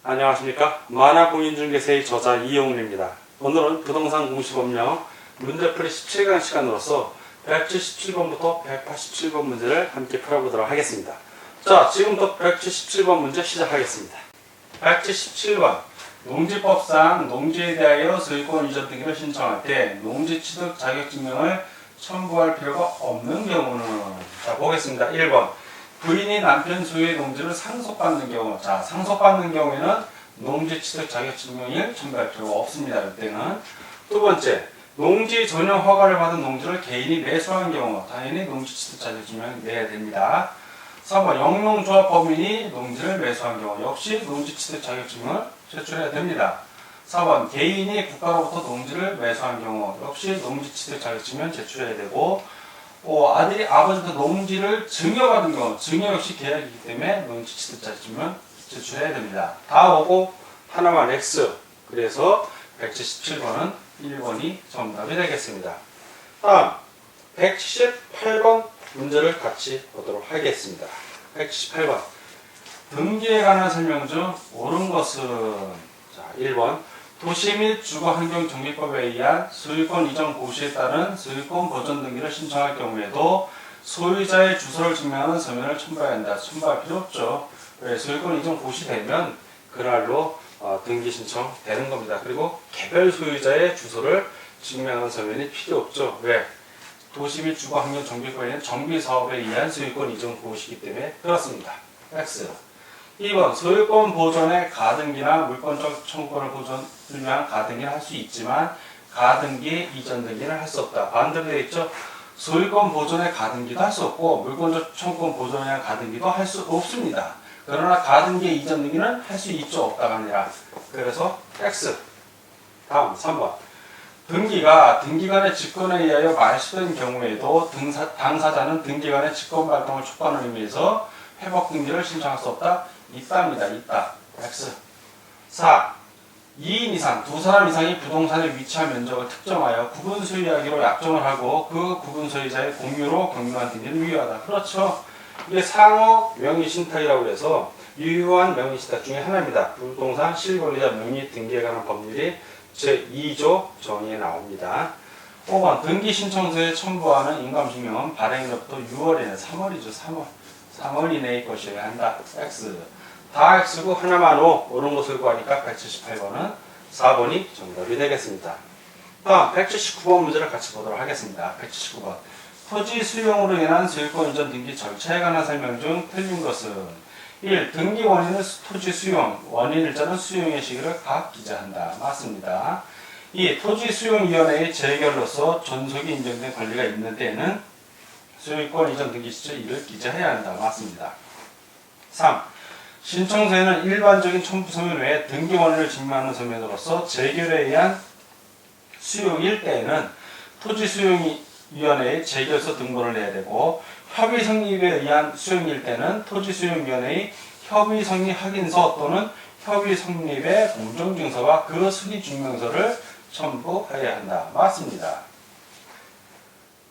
안녕하십니까. 만화공인중개사의 저자 이용일입니다. 오늘은 부동산 공시법령 문제풀이 17강 시간으로서 177번부터 187번 문제를 함께 풀어보도록 하겠습니다. 자, 지금부터 177번 문제 시작하겠습니다. 177번 농지법상 농지에 대하여 소유권 이전 등기를 신청할 때 농지 취득 자격증명을 첨부할 필요가 없는 경우는, 자 보겠습니다. 1번 부인이 남편 소유의 농지를 상속받는 경우, 자 상속받는 경우에는 농지 취득 자격증명을 첨부할 필요가 없습니다. 이때는. 두 번째, 농지 전용 허가를 받은 농지를 개인이 매수한 경우 당연히 농지 취득 자격증명을 내야 됩니다. 3번 영농조합 법인이 농지를 매수한 경우 역시 농지 취득 자격증명을 제출해야 됩니다. 4번 개인이 국가로부터 농지를 매수한 경우 역시 농지 취득 자격증명 제출해야 되고, 아들이 아버지한테 농지를 증여받은 경우 증여 역시 계약이기 때문에 농지 취득 자격증명 제출해야 됩니다. 다 오고 하나만 X. 그래서 177번은 1번이 정답이 되겠습니다. 다음 178번 문제를 같이 보도록 하겠습니다. 178번 등기에 관한 설명 중 옳은 것은, 자 1번 도시 및 주거환경정비법에 의한 소유권 이전 고시에 따른 소유권 보존 등기를 신청할 경우에도 소유자의 주소를 증명하는 서면을 첨부해야 한다. 첨부할 필요 없죠. 왜? 소유권 이전 고시되면 그날로 등기 신청 되는 겁니다. 그리고 개별 소유자의 주소를 증명하는 서면이 필요 없죠. 왜? 도시 및 주거환경정비법에는 정비사업에 의한 소유권 이전 고시이기 때문에 그렇습니다. X. 2번 소유권 보존의 가등기나 물권적 청구권을 보존을 위한 가등기를 할 수 있지만 가등기 이전 등기는 할 수 없다. 반대로 되어 있죠. 소유권 보존의 가등기도 할 수 없고 물권적 청구권 보존에 대한 가등기도 할 수 없습니다. 그러나 가등기 이전 등기는 할 수 있죠. 없다가 아니라. 그래서 X. 다음 3번 등기가 등기관의 직권에 의하여 말소된 경우에도 당사자는 등기관의 직권 발동을 촉구하는 의미에서 회복 등기를 신청할 수 없다. 있답니다. 있다. X. 4. 2인 이상, 두 사람 이상이 부동산에 위치한 면적을 특정하여 구분 소유하기로 약정을 하고 그 구분 소유자의 공유로 경유한 등기는 유효하다. 그렇죠. 이게 상호 명의신탁이라고 해서 유효한 명의신탁 중에 하나입니다. 부동산 실권리자 명의 등기에 관한 법률이 제2조 정의에 나옵니다. 5번 등기 신청서에 첨부하는 인감증명은 발행일로부터 6월 이내 3월이죠. 3월 이내의 것이어야 한다. X. 다 X고 하나만 O. 옳은 것을 구하니까 178번은 4번이 정답이 되겠습니다. 다음 179번 문제를 같이 보도록 하겠습니다. 179번 토지 수용으로 인한 소유권 이전 등기 절차에 관한 설명 중 틀린 것은 1. 등기 원인은 토지 수용, 원인 일자는 수용의 시기를 각 기재한다. 맞습니다. 2. 토지 수용위원회의 재결로서 존속이 인정된 권리가 있는 데에는 소유권 이전 등기 시점 이를 기재해야 한다. 맞습니다. 3. 신청서에는 일반적인 첨부 서면 외에 등기 원인을 증명하는 서면으로서 재결에 의한 수용일 때에는 토지 수용위원회의 재결서 등본을 내야 되고, 협의 성립에 의한 수용일 때는 토지 수용위원회의 협의 성립 확인서 또는 협의 성립의 공정증서와 그 수리 증명서를 첨부해야 한다. 맞습니다.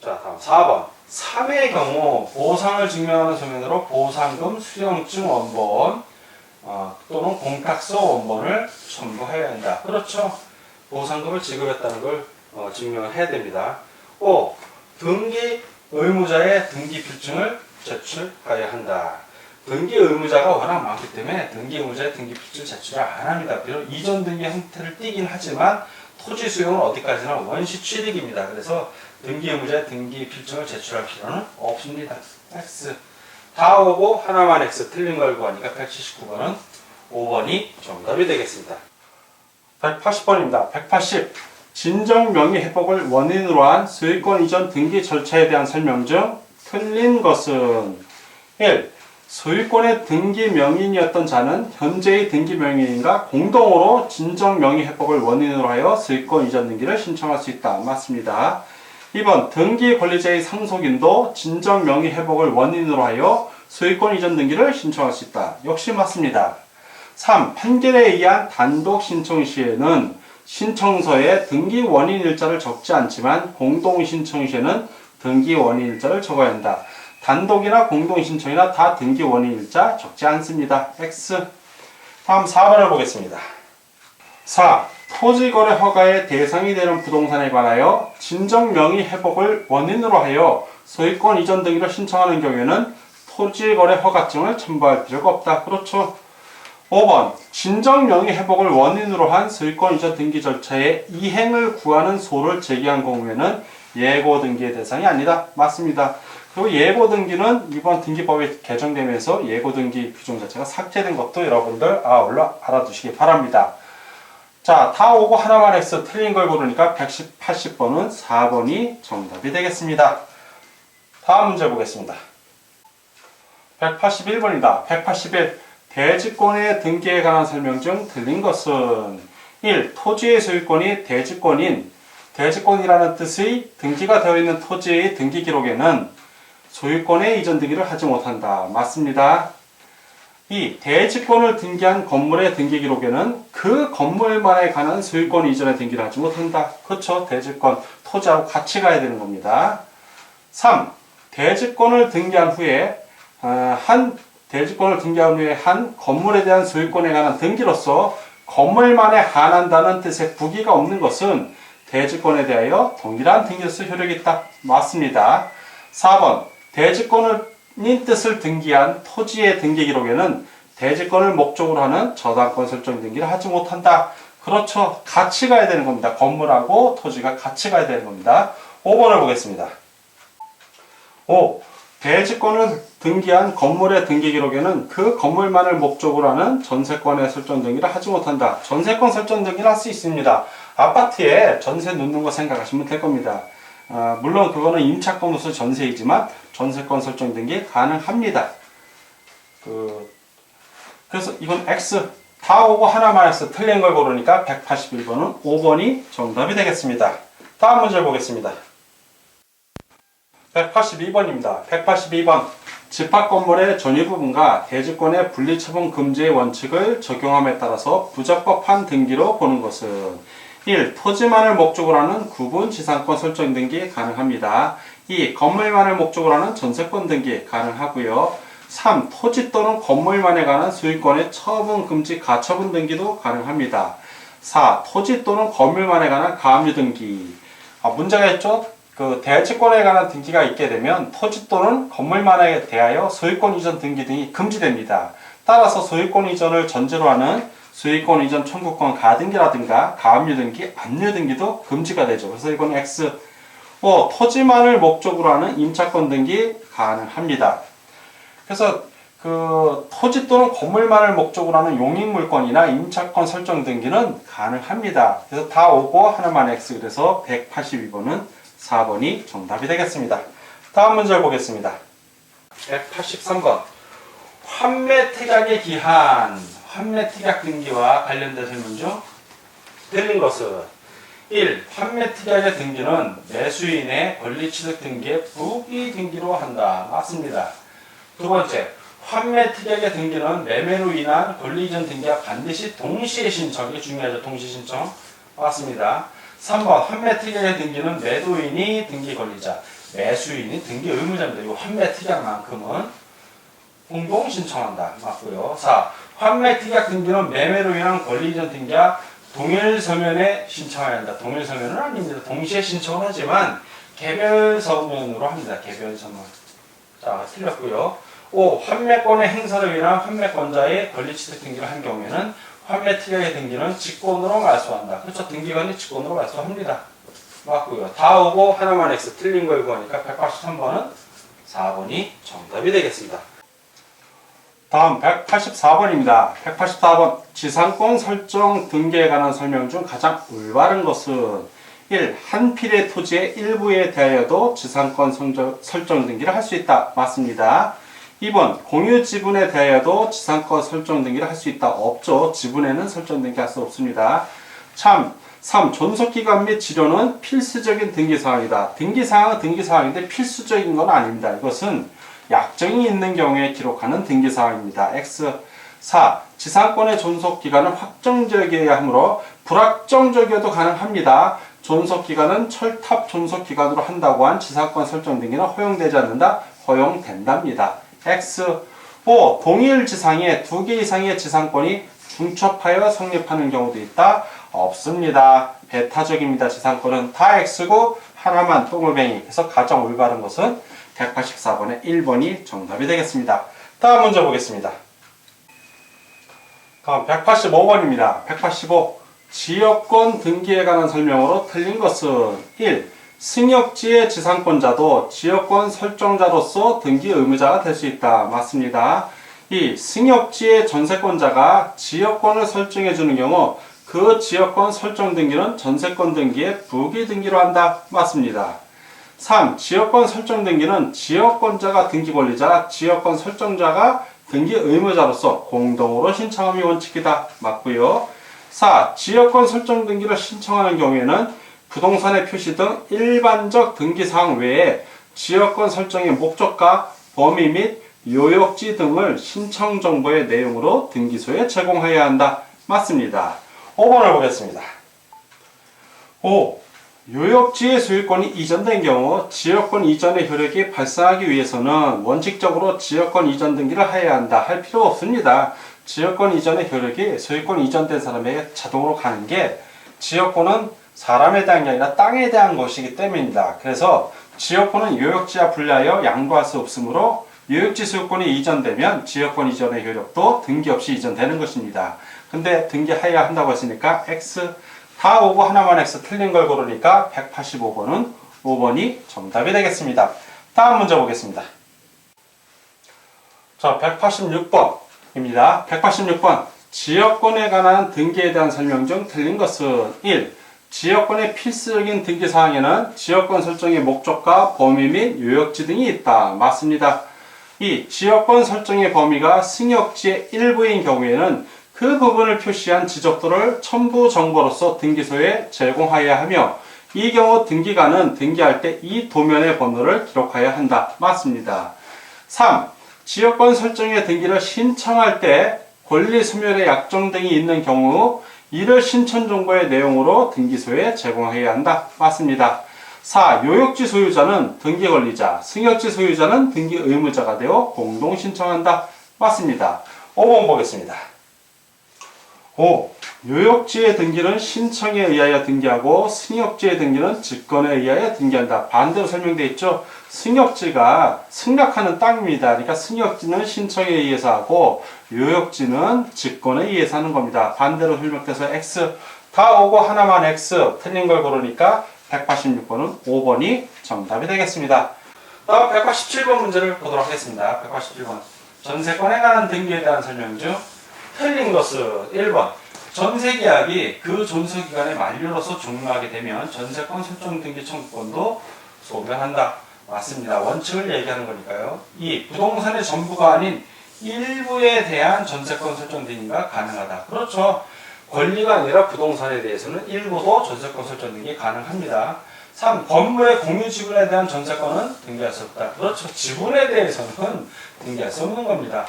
자, 다음 4번. 3의 경우 보상을 증명하는 서면으로 보상금 수령증 원본 또는 공탁서 원본을 첨부해야 한다. 그렇죠. 보상금을 지급했다는 걸 증명을 해야 됩니다. 5. 등기 의무자의 등기 필증을 제출해야 한다. 등기 의무자가 워낙 많기 때문에 등기 의무자의 등기 필증을 제출을 안 합니다. 비록 이전 등기 형태를 띠긴 하지만 토지 수용은 어디까지나 원시 취득입니다. 그래서 등기 의무자의 등기 필증을 제출할 필요는 없습니다. X. 다 오고 하나만 X. 틀린 걸 구하니까 179번은 5번이 정답이 되겠습니다. 180번입니다. 180. 진정 명의 회복을 원인으로 한 소유권 이전 등기 절차에 대한 설명 중 틀린 것은 1. 소유권의 등기 명인이었던 자는 현재의 등기 명인과 공동으로 진정 명의 회복을 원인으로 하여 소유권 이전 등기를 신청할 수 있다. 맞습니다. 2번 등기 권리자의 상속인도 진정 명의 회복을 원인으로 하여 소유권 이전 등기를 신청할 수 있다. 역시 맞습니다. 3. 판결에 의한 단독 신청 시에는 신청서에 등기 원인 일자를 적지 않지만 공동 신청 시에는 등기 원인 일자를 적어야 한다. 단독이나 공동 신청이나 다 등기 원인 일자 적지 않습니다. X. 다음 4번을 보겠습니다. 4. 토지거래 허가의 대상이 되는 부동산에 관하여 진정명의 회복을 원인으로 하여 소유권 이전 등기를 신청하는 경우에는 토지거래 허가증을 첨부할 필요가 없다. 그렇죠. 5번. 진정명의 회복을 원인으로 한 소유권 이전 등기 절차의 이행을 구하는 소를 제기한 경우에는 예고 등기의 대상이 아니다. 맞습니다. 그리고 예고 등기는 이번 등기법이 개정되면서 예고 등기 규정 자체가 삭제된 것도 여러분들 알아두시기 바랍니다. 자, 다 오고 하나만 X 틀린 걸 고르니까 180번은 4번이 정답이 되겠습니다. 다음 문제 보겠습니다. 181번이다. 181. 대지권의 등기에 관한 설명 중 틀린 것은 1. 토지의 소유권이 대지권인 대지권이라는 뜻의 등기가 되어 있는 토지의 등기 기록에는 소유권의 이전 등기를 하지 못한다. 맞습니다. 2. 대지권을 등기한 건물의 등기 기록에는 그 건물만에 관한 소유권 이전의 등기를 하지 못한다. 그렇죠. 대지권, 토지하고 같이 가야 되는 겁니다. 3. 대지권을 등기한 후에 한 건물에 대한 소유권에 관한 등기로서 건물만에 한한다는 뜻의 부기가 없는 것은 대지권에 대하여 동일한 등기로서 효력이 있다. 맞습니다. 4번. 대지권인 뜻을 등기한 토지의 등기 기록에는 대지권을 목적으로 하는 저당권 설정 등기를 하지 못한다. 그렇죠. 같이 가야 되는 겁니다. 건물하고 토지가 같이 가야 되는 겁니다. 5번을 보겠습니다. 5. 대지권을 등기한 건물의 등기 기록에는 그 건물만을 목적으로 하는 전세권의 설정 등기를 하지 못한다. 전세권 설정 등기를 할 수 있습니다. 아파트에 전세 놓는 거 생각하시면 될 겁니다. 물론 그거는 임차권으로서 전세이지만 전세권 설정 등기 가능합니다. 그래서 이건 X 다 오고 하나만 X 틀린 걸 고르니까 181번은 5번이 정답이 되겠습니다. 다음 문제 보겠습니다. 182번입니다. 182번. 집합건물의 전유 부분과 대지권의 분리처분 금지의 원칙을 적용함에 따라서 부적법한 등기로 보는 것은 1. 토지만을 목적으로 하는 구분 지상권 설정 등기 가능합니다. 2. 건물만을 목적으로 하는 전세권 등기 가능하고요. 3. 토지 또는 건물만에 관한 소유권의 처분 금지 가처분 등기도 가능합니다. 4. 토지 또는 건물만에 관한 가압류 등기. 문제가 있죠? 대지권에 관한 등기가 있게 되면 토지 또는 건물만에 대하여 소유권 이전 등기 등이 금지됩니다. 따라서 소유권 이전을 전제로 하는 소유권 이전 청구권 가등기라든가 가압류 등기, 압류 등기도 금지가 되죠. 그래서 이건 X. 5. 토지만을 목적으로 하는 임차권 등기 가능합니다. 그래서 토지 또는 건물만을 목적으로 하는 용익물권이나 임차권 설정 등기는 가능합니다. 그래서 다 오고 하나만 X. 그래서 182번은 4번이 정답이 되겠습니다. 다음 문제를 보겠습니다. 183번. 환매 특약의 기한, 환매 특약 등기와 관련된 설문 중 틀린 것은 1. 환매 특약의 등기는 매수인의 권리취득 등기의 부기 등기로 한다. 맞습니다. 두 번째, 환매 특약의 등기는 매매로 인한 권리 이전 등기와 반드시 동시에 신청, 이게 중요하죠. 동시 신청. 맞습니다. 3번, 환매 특약의 등기는 매도인이 등기 권리자, 매수인이 등기 의무자입니다. 이거 환매 특약만큼은 공동 신청한다. 맞고요. 4. 환매 특약 등기는 매매로 인한 권리 이전 등기와 동일 서면에 신청해야 한다. 동일 서면은 아닙니다. 동시에 신청을 하지만 개별 서면으로 합니다. 개별 서면. 자, 틀렸고요. 5. 환매권의 행사로 인한 환매권자의 권리 취득 등기를 한 경우에는 환매 특약의 등기는 직권으로 말소한다. 그렇죠. 등기관이 직권으로 말소합니다. 맞고요. 다 오고 하나만 X 틀린 걸 구하니까 183번은 4번이 정답이 되겠습니다. 다음 184번입니다. 184번. 지상권 설정 등기에 관한 설명 중 가장 올바른 것은 1. 한 필의 토지의 일부에 대하여도 지상권 설정 등기를 할 수 있다. 맞습니다. 2번. 공유 지분에 대하여도 지상권 설정 등기를 할 수 있다. 없죠. 지분에는 설정 등기할 수 없습니다. 3. 존속기간 및 지료는 필수적인 등기사항이다. 등기사항은 등기사항인데 필수적인 건 아닙니다. 이것은 약정이 있는 경우에 기록하는 등기사항입니다. X. 4. 지상권의 존속기간은 확정적이어야 하므로 불확정적이어도 가능합니다. 존속기간은 철탑 존속기간으로 한다고 한 지상권 설정 등기는 허용되지 않는다. 허용된답니다. X. 5. 동일 지상에 2개 이상의 지상권이 중첩하여 성립하는 경우도 있다? 없습니다. 배타적입니다. 지상권은 다 X고 하나만 똥을뱅이. 그래서 가장 올바른 것은 184번의 1번이 정답이 되겠습니다. 다음 문제 보겠습니다. 다음 185번입니다. 185. 지역권 등기에 관한 설명으로 틀린 것은 1. 승역지의 지상권자도 지역권 설정자로서 등기 의무자가 될 수 있다. 맞습니다. 2. 승역지의 전세권자가 지역권을 설정해 주는 경우 그 지역권 설정 등기는 전세권 등기의 부기 등기로 한다. 맞습니다. 3. 지역권 설정 등기는 지역권자가 등기 권리자, 지역권 설정자가 등기 의무자로서 공동으로 신청함이 원칙이다. 맞고요. 4. 지역권 설정 등기를 신청하는 경우에는 부동산의 표시 등 일반적 등기사항 외에 지역권 설정의 목적과 범위 및 요역지 등을 신청 정보의 내용으로 등기소에 제공해야 한다. 맞습니다. 5번을 보겠습니다. 5. 요역지의 소유권이 이전된 경우 지역권 이전의 효력이 발생하기 위해서는 원칙적으로 지역권 이전 등기를 해야 한다. 할 필요 없습니다. 지역권 이전의 효력이 소유권 이전된 사람에게 자동으로 가는 게 지역권은 사람에 대한 게 아니라 땅에 대한 것이기 때문입니다. 그래서 지역권은 요역지와 분리하여 양도할 수 없으므로 요역지 소유권이 이전되면 지역권 이전의 효력도 등기 없이 이전되는 것입니다. 근데 등기해야 한다고 했으니까 X 다 오고 하나만 X 틀린 걸 고르니까 185번은 5번이 정답이 되겠습니다. 다음 문제 보겠습니다. 자, 186번입니다. 186번. 지역권에 관한 등기에 대한 설명 중 틀린 것은 1. 지역권의 필수적인 등기사항에는 지역권 설정의 목적과 범위 및 요역지 등이 있다. 맞습니다. 2. 지역권 설정의 범위가 승역지의 일부인 경우에는 그 부분을 표시한 지적도를 첨부 정보로서 등기소에 제공하여야 하며 이 경우 등기관은 등기할 때 이 도면의 번호를 기록하여야 한다. 맞습니다. 3. 지역권 설정의 등기를 신청할 때 권리 소멸의 약정 등이 있는 경우 이를 신청 정보의 내용으로 등기소에 제공해야 한다. 맞습니다. 4. 요역지 소유자는 등기 권리자, 승역지 소유자는 등기 의무자가 되어 공동 신청한다. 맞습니다. 5번 보겠습니다. 5. 요역지의 등기는 신청에 의하여 등기하고 승역지의 등기는 직권에 의하여 등기한다. 반대로 설명되어 있죠. 승역지가 승낙하는 땅입니다. 그러니까 승역지는 신청에 의해서 하고 요역지는 직권에 의해서 하는 겁니다. 반대로 설명돼서 X 다 오고 하나만 X 틀린 걸 고르니까 186번은 5번이 정답이 되겠습니다. 다음 187번 문제를 보도록 하겠습니다. 187번. 전세권에 관한 등기에 대한 설명 중 틀린 것은 1번. 전세계약이 그 존속기간의 만료로서 종료하게 되면 전세권 설정 등기 청구권도 소멸한다. 맞습니다. 원칙을 얘기하는 거니까요. 2. 부동산의 전부가 아닌 일부에 대한 전세권 설정 등기가 가능하다. 그렇죠. 권리가 아니라 부동산에 대해서는 일부도 전세권 설정 등기 가능합니다. 3. 건물의 공유 지분에 대한 전세권은 등기할 수 없다. 그렇죠. 지분에 대해서는 등기할 수 없는 겁니다.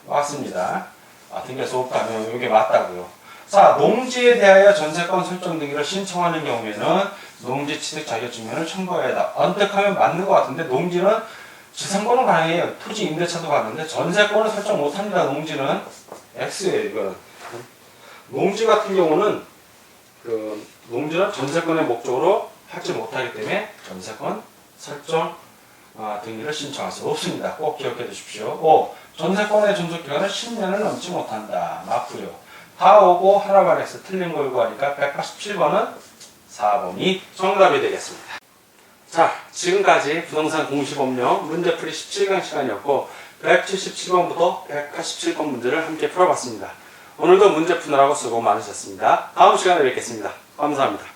맞습니다. 등기할 수 없다면 이게 맞다고요. 4. 농지에 대하여 전세권 설정 등기를 신청하는 경우에는 농지 취득 자격증명을 첨부해야 한다. 언뜻하면 맞는 것 같은데 농지는 지상권은 가능해요. 토지 임대차도 가능한데 전세권을 설정 못합니다. 농지는 X예요. 이거는 농지 같은 경우는 농지는 전세권의 목적으로 하지 못하기 때문에 전세권 설정 등기를 신청할 수 없습니다. 꼭 기억해 주십시오. 5. 전세권의 존속기간은 10년을 넘지 못한다. 맞고요. 다 오고 하나만 X 틀린 걸 구하니까 187번은 4번이 정답이 되겠습니다. 자, 지금까지 부동산 공시법령 문제풀이 17강 시간이었고 177번부터 187번 문제를 함께 풀어봤습니다. 오늘도 문제 푸느라고 수고 많으셨습니다. 다음 시간에 뵙겠습니다. 감사합니다.